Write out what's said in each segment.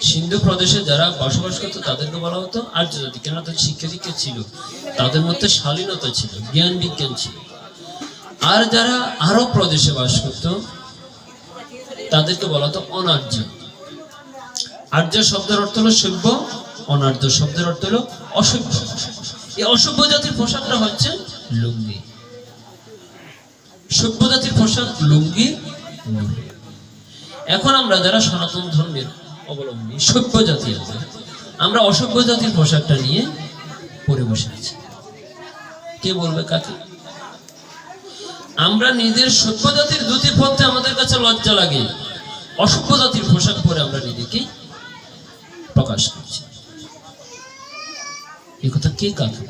সিন্ধু প্রদেশে যারা বসবাস করতো তাদেরকে বলা হতো আর্য জাতি, কেন তাদের শিক্ষা দীক্ষা ছিল, তাদের মধ্যে শালীনতা ছিল, জ্ঞান বিজ্ঞান ছিল। আর যারা আরব প্রদেশে বাস করতো তাদেরকে বলা হতো অনার্য। আর্য শব্দের অর্থ হলো সভ্য, অনার্য শব্দের অর্থ হলো অসভ্য। এই অসভ্য জাতির পোশাকটা হচ্ছে লুঙ্গি, সভ্য জাতির পোশাক লুঙ্গি। এখন আমরা যারা সনাতন ধর্মের অবলম্বী সভ্য জাতি আছে, আমরা অসভ্য জাতির পোশাকটা নিয়ে পরে বসে আছি। কে বলবে কাকে? আমরা নিজের সভ্য জাতির ধুতি পরতে আমাদের কাছে লজ্জা লাগে, অসভ্য জাতির পোশাক পরে আমরা নিজেকে প্রকাশ করছি। এই কথা কে কাকে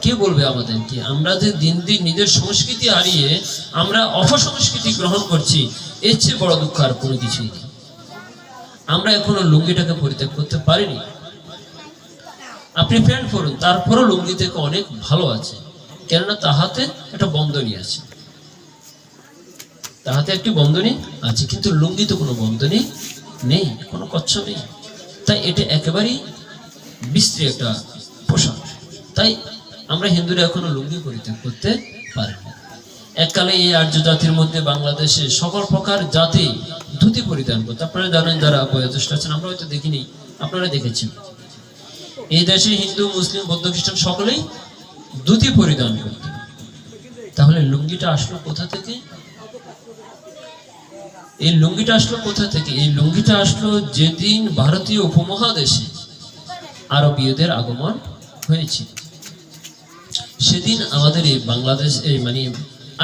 কে বলবে আমাদেরকে? আমরা যে দিন দিন নিজের সংস্কৃতি হারিয়ে আমরা অপসংস্কৃতি গ্রহণ করছি, এর চেয়ে বড় দুঃখ আর কোনো কিছুই নেই। আমরা এখনো লুঙ্গিটাকে পরিত্যাগ করতে পারিনি। আপনি প্যান্ট পরুন, তারপরও লুঙ্গি থেকে অনেক ভালো আছে, কেননা তাহাতে একটা বন্ধনী আছে, তাহাতে একটি বন্ধনী আছে, কিন্তু লুঙ্গিতে কোনো বন্ধনী নেই, কোনো কচ্ছ নেই। তাই এটা একেবারেই বিশ্রী একটা পোশাক। তাই আমরা হিন্দুরা এখনো লুঙ্গি পরিত্যাগ করতে পারিনি। এককালে এই আর্য জাতির মধ্যে বাংলাদেশে সকল প্রকার জাতি ধুতি পরিধান করতে, আপনারা জানেন যারা বয়োজ্যেষ্ঠ আছেন, আমরা হয়তো দেখিনি, আপনারা দেখেছেন। এই দেশে হিন্দু, মুসলিম, বৌদ্ধ, খ্রিস্টান সকলেই ধুতি পরিধান করত। তাহলে লুঙ্গিটা আসলো কোথা থেকে? এই লুঙ্গিটা আসলো কোথা থেকে? এই লুঙ্গিটা আসলো যেদিন ভারতীয় উপমহাদেশে আরবীয়দের আগমন হয়েছিল, সেদিন আমাদের এই বাংলাদেশ মানে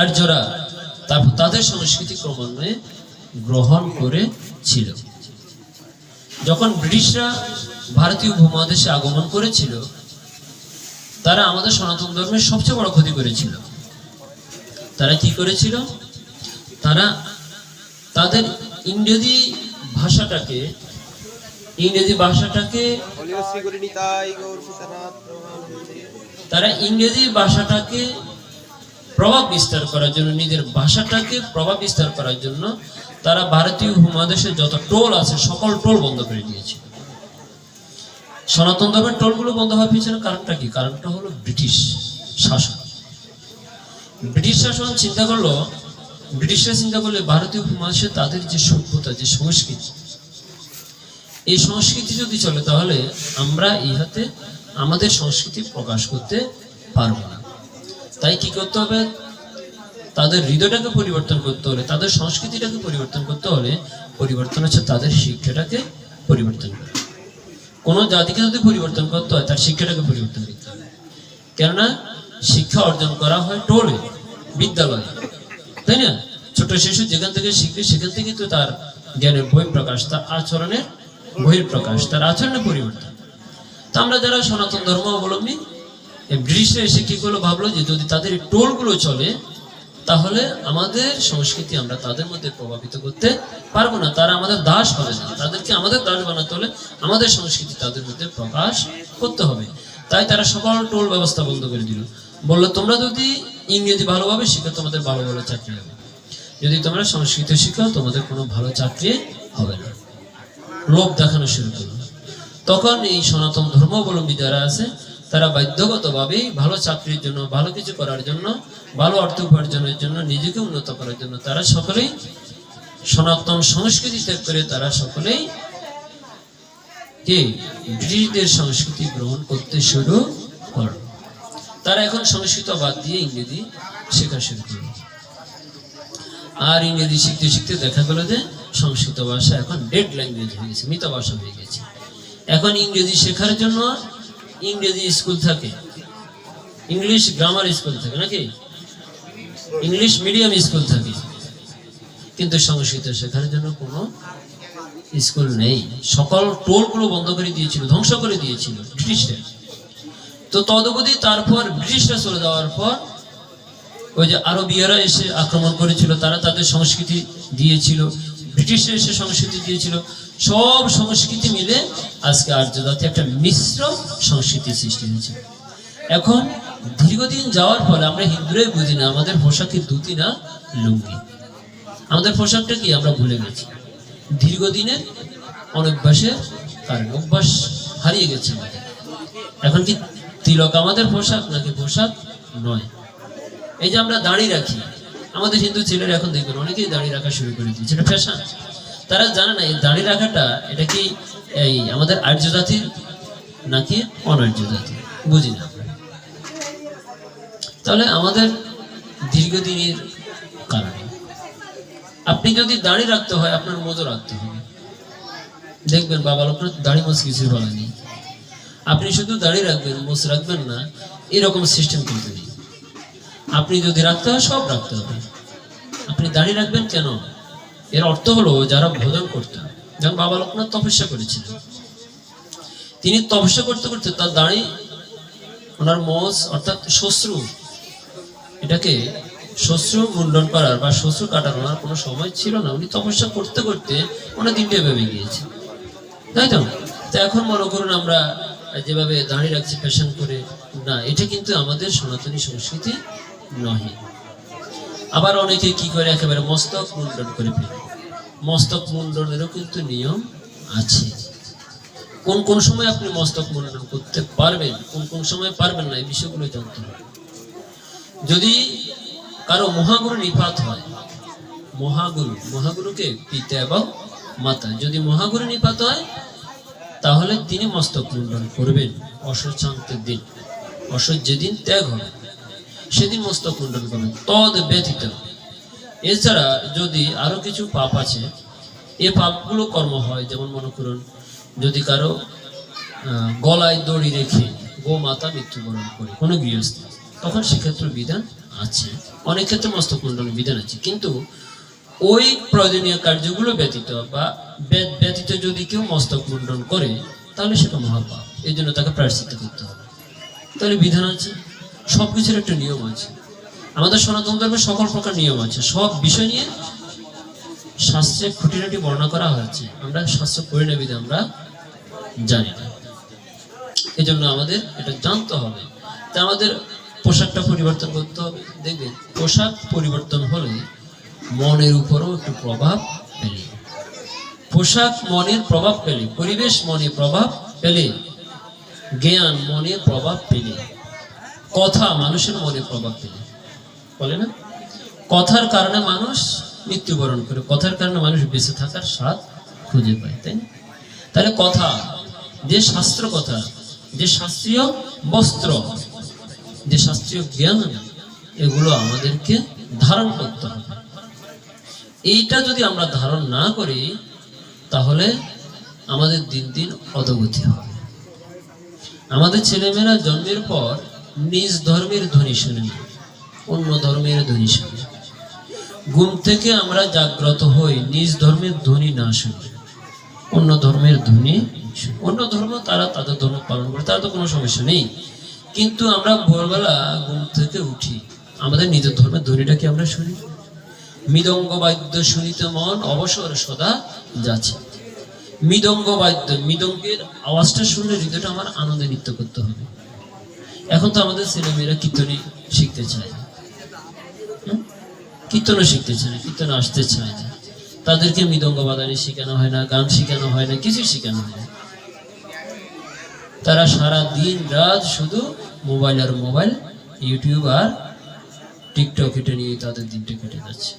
আর্যরা তাদের সংস্কৃতি ক্রমান্বয়ে গ্রহণ করেছিল। যখন ব্রিটিশরা ভারতীয় উপমহাদেশে আগমন করেছিল, তারা আমাদের সনাতন ধর্মের সবচেয়ে বড় ক্ষতি করেছিল। তারা কি করেছিল? তারা তাদের ইংরেজি ভাষাটাকে প্রভাব বিস্তার করার জন্য, নিজের ভাষাটাকে প্রভাব বিস্তার করার জন্য তারা ভারতীয় উপমহাদেশে যত টোল আছে সকল টোল বন্ধ করে দিয়েছে। সনাতন ধর্মের টোলগুলো বন্ধ হওয়ার পিছনে কারণটা কি? কারণটা হলো ব্রিটিশ শাসন। ব্রিটিশ শাসন ব্রিটিশরা চিন্তা করলে ভারতীয় উপমহাদেশে তাদের যে সভ্যতা, যে সংস্কৃতি, এই সংস্কৃতি যদি চলে তাহলে আমরা ইহাতে আমাদের সংস্কৃতি প্রকাশ করতে পারবো না। তাই কি করতে হবে? তাদের হৃদয়টাকে পরিবর্তন করতে হলে, তাদের সংস্কৃতিটাকে পরিবর্তন করতে হলে, পরিবর্তন হচ্ছে তাদের শিক্ষাটাকে পরিবর্তন করা। কোনো জাতিকে যদি পরিবর্তন করতে হয়, তার শিক্ষাটাকে পরিবর্তন করতে হবে। কেননা শিক্ষা অর্জন করা হয় টোলে, বিদ্যালয়ে, তাই না? ছোট শিশু যেখান থেকে শিখবে সেখান থেকে তো তার জ্ঞানের বহিঃপ্রকাশ, তার আচরণের বহিঃপ্রকাশ, তার আচরণের পরিবর্তন। তো আমরা যারা সনাতন ধর্ম অবলম্বী, ব্রিটিশরা এসে কি করলো? ভাবলো যে যদি তাদের এই টোলগুলো চলে তাহলে আমাদের সংস্কৃতি আমরা তাদের মধ্যে প্রভাবিত করতে পারবো না, তারা আমাদের দাস হবে না। তাদেরকে আমাদের দাস বানাতে হলে আমাদের সংস্কৃতি তাদের মধ্যে প্রকাশ করতে হবে। তাই তারা সকল টোল ব্যবস্থা বন্ধ করে দিল। বললো তোমরা যদি ইংরেজি ভালোভাবে শিখো তোমাদের ভালো ভালো চাকরি হবে, যদি তোমরা সংস্কৃত শিখো তোমাদের কোনো ভালো চাকরি হবে না। লোভ দেখানো শুরু করলো। তখন এই সনাতন ধর্মাবলম্বী যারা আছে তারা বাধ্যগতভাবেই ভালো চাকরির জন্য, ভালো কিছু করার জন্য, ভালো অর্থ উপার্জনের জন্য, নিজেকে উন্নত করার জন্য তারা সকলেই সনাতন সংস্কৃতি ত্যাগ করে তারা সকলেই ব্রিটিশদের সংস্কৃতি গ্রহণ করতে শুরু করল। তারা এখন সংস্কৃত বাদ দিয়ে ইংরেজি শেখা শুরু করল। আর ইংরেজি শিখতে শিখতে দেখা গেল যে সংস্কৃত ভাষা এখন ডেড ল্যাঙ্গুয়েজ হয়ে গেছে, মৃত ভাষা হয়ে গেছে। এখন ইংরেজি শেখার জন্য ইংরেজি স্কুল থাকে, ইংলিশ গ্রামার স্কুল থাকে, নাকি ইংলিশ মিডিয়াম স্কুল থাকে, কিন্তু সংস্কৃত শেখার জন্য কোনো স্কুল নেই। সকল টোলগুলো বন্ধ করে দিয়েছিল, ধ্বংস করে দিয়েছিল ব্রিটিশরা। তো তদবধি তারপর ব্রিটিশরা চলে যাওয়ার পর ওই যে আরবীয়রা এসে আক্রমণ করেছিল, তারা তাদের সংস্কৃতি দিয়েছিল, ব্রিটিশরা এসে সংস্কৃতি দিয়েছিল, সব সংস্কৃতি মিলে আজকে আর্য জাতি একটা মিশ্র সংস্কৃতি সৃষ্টি হয়েছে। এখন দীর্ঘদিন যাওয়ার ফলে আমরা হিন্দুরাই বুঝি না আমাদের পোশাক কি ধুতি না লুঙ্গি, আমাদের পোশাকটা কি আমরা ভুলে গেছি। দীর্ঘদিনের অনভ্যাসের কারণে অভ্যাস হারিয়ে গেছে আমাদের। এখন কি তিলক আমাদের পোশাক নাকি পোশাক নয়? এই যে আমরা দাড়ি রাখি, আমাদের হিন্দু ছেলেরা এখন দেখবেন অনেকেই দাড়ি রাখা শুরু করে দিয়েছে, এটা ফ্যাশন। তারা জানে না এই দাড়ি রাখাটা এটা কি এই আমাদের আর্য জাতির নাকি অনার্য জাতির, বুঝি না। তাহলে আমাদের দীর্ঘদিনের কারণে আপনি যদি দাড়ি রাখতে হয় আপনার মজো রাখতে হবে। দেখবেন বাবা লোকরা দাড়ি মোছ কিছু বলা নেই, আপনি শুধু দাড়ি রাখবেন মোছ রাখবেন না, এরকম সিস্টেম কিন্তু নেই। আপনি যদি রাখতে হয় সব রাখতে হবে। আপনি দাড়ি রাখবেন কেন? এর অর্থ হলো যারা ভোজন করতেন, যেমন বাবা লোকনাথ তপস্যা করেছিলেন, তিনি তপস্যা করতে করতে তার দাড়ি, ওনার মোষ অর্থাৎ শ্বশ্রু, এটাকে শ্বশ্রু মুন্ডন করার বা শ্বশ্রু কাটার ওনার কোনো সময় ছিল না। উনি তপস্যা করতে করতে ওনার দিনটা ভেবে গিয়েছে, তাই তো? তো এখন মনে করুন আমরা যেভাবে দাঁড়িয়ে রাখছি ফ্যাশন করে, না, এটা কিন্তু আমাদের সনাতনী সংস্কৃতি নয়। আবার অনেকে কি করে একেবারে মস্তক মুন্ডন করে ফেলে। মস্তক মুন্ডনেরও কিন্তু নিয়ম আছে। কোন কোন সময় আপনি মস্তক মুন্ডন করতে পারবেন, কোন কোন সময় পারবেন না, এই বিষয়গুলো জানতে হবে। যদি কারো মহাগুরু নিপাত হয়, মহাগুরুকে পিতা এবং মাতা, যদি মহাগুরু নিপাত হয় তাহলে তিনি মস্তক মুন্ডন করবেন অশ্বচান্তের দিন। অশ্বত যেদিন ত্যাগ হবে সেদিন মস্তক মুন্ডন করবেন, তদ ব্যতীত। এছাড়া যদি আরো কিছু পাপ আছে, এ পাপগুলো কর্ম হয়, যেমন মনে করুন যদি কারো গলায় দড়ি রেখে গোমাতা মৃত্যুবরণ করে কোনো গৃহস্থ, তখন সেক্ষেত্রে বিধান আছে। অনেক ক্ষেত্রে মস্তক মুন্ডনের বিধান আছে, কিন্তু ওই প্রয়োজনীয় কার্যগুলো ব্যতীত বা ব্যতীত যদি কেউ মস্তক মুন্ডন করে তাহলে সেটা মহাপাপ, এই জন্য তাকে প্রায়শ্চিত্ত করতে হবে। তাহলে বিধান আছে, সবকিছুর একটা নিয়ম আছে। আমাদের সনাতন ধর্মের সকল প্রকার নিয়ম আছে, সব বিষয় নিয়ে শাস্ত্রে খুঁটিনাটি বর্ণনা করা হয়েছে। আমরা শাস্ত্র পড়ি না বিধে আমরা জানি না, এই জন্য আমাদের এটা জানতে হবে। তা আমাদের পোশাকটা পরিবর্তন করতে হবে। দেখবেন পোশাক পরিবর্তন হলে মনের উপরও একটু প্রভাব পেলে, পোশাক মনের প্রভাব পেলে, পরিবেশ মনে প্রভাব পেলে, জ্ঞান মনে প্রভাব পেলে, কথা মানুষের মনে প্রভাব পেলে, বলে না কথার কারণে মানুষ মৃত্যুবরণ করে, কথার কারণে মানুষ বেঁচে থাকার স্বাদ খুঁজে পায়, তাই না? তাহলে কথা, যে শাস্ত্র কথা, যে শাস্ত্রীয় বস্ত্র, যে শাস্ত্রীয় জ্ঞান, এগুলো আমাদেরকে ধারণ করতে হবে। এইটা যদি আমরা ধারণ না করি তাহলে আমাদের দিন দিন অধোগতি হবে। আমাদের ছেলেমেয়েরা জন্মের পর নিজ ধর্মের ধ্বনি শুনে না, অন্য ধর্মের ধ্বনি শুনে। ঘুম থেকে আমরা জাগ্রত হই নিজ ধর্মের ধ্বনি না শুনে, অন্য ধর্মের ধ্বনি। অন্য ধর্ম তারা তাদের ধর্ম পালন করে, তার তো কোনো সমস্যা নেই, কিন্তু আমরা ভোরবেলা ঘুম থেকে উঠি, আমাদের নিজের ধর্মের ধ্বনিটা কি আমরা শুনি? মৃদঙ্গ বাদ্য শুনিতে মন অবসর সদা যাচ্ছে। মৃদঙ্গ বাদ্য, মৃদঙ্গের আওয়াজটা শুনলে হৃদয়টা আমার আনন্দে নৃত্য করতে হবে। এখন তো আমাদের ছেলেমেয়েরা কীর্তনই শিখতে চায় না, কীর্তনও শিখতে চায় না, কীর্তন আসতে চায় না। তাদেরকে মৃদঙ্গ বাদানি শেখানো হয় না, গান শেখানো হয় না, কিছু শেখানো হয় না। তারা সারা দিন রাত শুধু মোবাইল আর মোবাইল, ইউটিউব আর টিকটক, এটা নিয়ে তাদের দিনটা কেটে যাচ্ছে।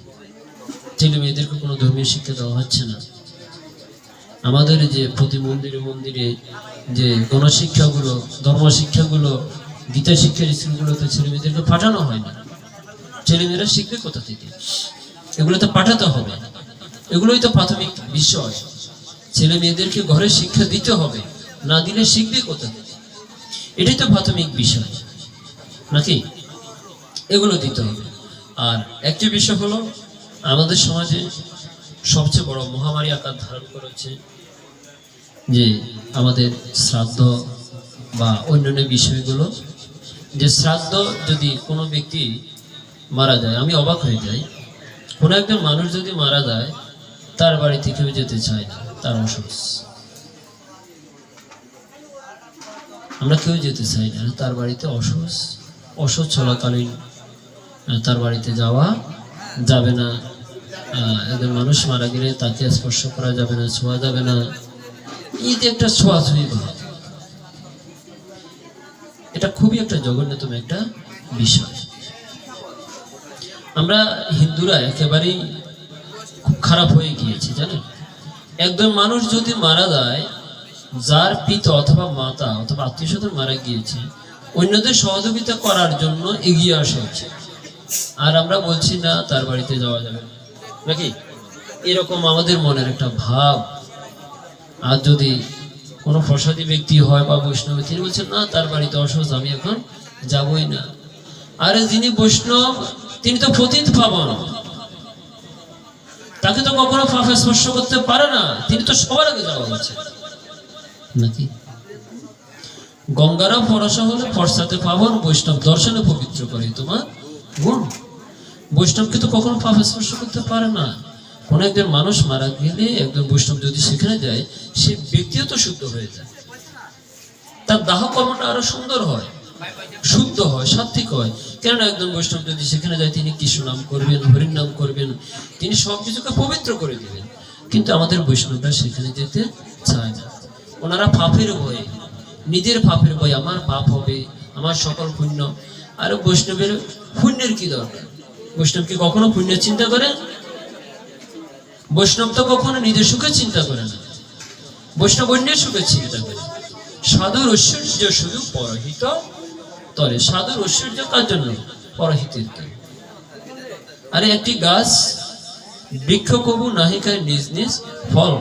ছেলে মেয়েদেরকে কোনো ধর্মীয় শিক্ষা দেওয়া হচ্ছে না। আমাদের যে প্রতি মন্দিরে মন্দিরে যে গণশিক্ষাগুলো, ধর্মশিক্ষাগুলো, গীতা শিক্ষার স্কুলগুলোতে ছেলে মেয়েদেরকে পাঠানো হয় না। ছেলেমেয়েরা শিখবে কোথা থেকে? এগুলোতে পাঠাতে হবে, এগুলোই তো প্রাথমিক বিষয়। ছেলে মেয়েদেরকে ঘরে শিক্ষা দিতে হবে, না দিলে শিখবে কোথা থেকে? এটাই তো প্রাথমিক বিষয় নাকি? এগুলো দিতে হবে। আর একটি বিষয় হলো আমাদের সমাজে সবচেয়ে বড় মহামারী আকার ধারণ করেছে যে আমাদের শ্রাদ্ধ বা অন্যান্য বিষয়গুলো। যে শ্রাদ্ধ, যদি কোনো ব্যক্তি মারা যায়, আমি অবাক হয়ে যাই, কোনো একজন মানুষ যদি মারা যায় তার বাড়িতে কেউ যেতে চায় না, তার অসুখ, আমরা কেউ যেতে চাই না তার বাড়িতে। অসুখ চলাকালীন তার বাড়িতে যাওয়া যাবে না, একজন মানুষ মারা গেলে তাকে স্পর্শ করা যাবে না, ছোঁয়া যাবে না, এই যে একটা ছোঁয়াছুঁয়ি ভাব, এটা খুবই একটা জঘন্যতম একটা বিষয়। আমরা হিন্দুরা একেবারেই খুব খারাপ হয়ে গিয়েছি জানেন। একজন মানুষ যদি মারা যায়, যার পিতা অথবা মাতা অথবা আত্মীয় স্বজন মারা গিয়েছে, অন্যদের সহযোগিতা করার জন্য এগিয়ে আসা উচিত। আর আমরা বলছি না তার বাড়িতে যাওয়া যাবে না, নাকি এরকম আমাদের মনের একটা ভাব। আর যদি কোনো প্রসাদী ব্যক্তি হয় বা বৈষ্ণব, তিনি বলছেন না তার বাড়িতে অসহজ, আমি এখন যাবই না। আরে যিনি বৈষ্ণব তিনি তো পতিত পাবন, তাকে তো কখনো পাপে স্পর্শ করতে পারে না, তিনি তো সবার আগে যাওয়া উচিত, নাকি? গঙ্গারা পরশা হলে পশ্চাতে পাবন, বৈষ্ণব দর্শনে পবিত্র করে তোমার গুণ। বৈষ্ণবকে তো কখনো পাপে স্পর্শ করতে পারে না। কোন একজন মানুষ মারা গেলে একজন বৈষ্ণব যদি সেখানে যায়, সে ব্যক্তিও তো শুদ্ধ হয়ে যায়, তার দাহ কর্মটা আরো সুন্দর হয়, শুদ্ধ হয়, সাত্বিক হয়। কেননা একজন বৈষ্ণব যদি সেখানে যায়, তিনি কৃষ্ণ নাম করবেন, হরির নাম করবেন, তিনি সবকিছুকে পবিত্র করে দিবেন। কিন্তু আমাদের বৈষ্ণবরা সেখানে যেতে চায় না। ওনারা পাপের ভয়ে, নিজের পাপের ভয়ে, আমার পাপ হবে, আমার সকল পুণ্য। আর বৈষ্ণবের পুণ্যের কি দরকার? বৈষ্ণব কি কখনো পুণ্যের চিন্তা করে? বৈষ্ণব তো কখনো নিজের সুখে চিন্তা করে না, বৈষ্ণব অন্যের সুখে চিন্তা করে। সাধুর ঐশ্বর্য শুধু পরহিত তরে। সাধুর ঐশ্বর্য কার জন্য? পরহিতের তরে। আরে একটি গাছ বৃক্ষ কবু নাহি খায় নিজ নিজ ফল।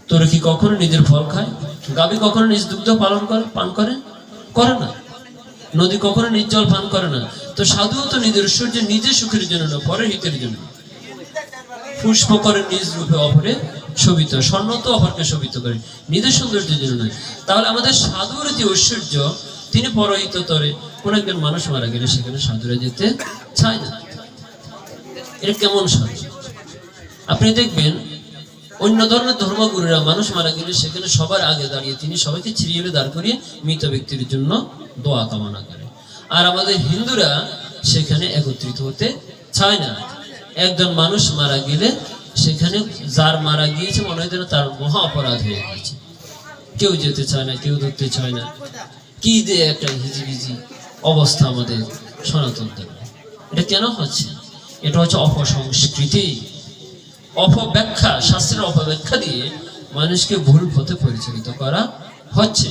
তোর কি কখনো নিজের ফল খায়? গাভী কখনো নিজ দুগ্ধ পান করে? করে না। নদী কখনো নিজ জল পান করে না। তো সাধুও তো নিজের ঐশ্বর্য নিজের সুখের জন্য না, পরের হিতের জন্য। পুষ্প করে নিজ রূপে অপরে শোভিত, স্বর্ণ তো অপরকে শোভিত করে, নিজের সৌন্দর্যের জন্য নয়। তাহলে আমাদের সাধুর যে ঐশ্বর্য, তিনি পরহিত তরে। কোন একজন মানুষ মারা গেলে সেখানে সাধুরা যেতে চায় না। এটা কেমন সাধু? আপনি দেখবেন অন্য ধর্মের ধর্মগুরুরা মানুষ মারা গেলে সেখানে সবার আগে দাঁড়িয়ে তিনি সবাইকে ছিড়িয়ে দাঁড় করিয়ে মৃত ব্যক্তির জন্য দোয়া কামনা করে। আর আমাদের হিন্দুরা সেখানে একত্রিত হতে চায় না। একজন মানুষ মারা গেলে সেখানে যার মারা গিয়েছে মনে হয় যেন তার মহা অপরাধ হয়ে গিয়েছে, কেউ যেতে চায় না, কেউ ধরতে চায় না। কি যে একটা হিজিবিজি অবস্থা আমাদের সনাতন ধর্মে। এটা কেন হচ্ছে? এটা হচ্ছে অপসংস্কৃতি, অপব্যাখ্যা, শাস্ত্রের অপব্যাখ্যা দিয়ে মানুষকে ভুল পথে পরিচালিত করা হচ্ছে।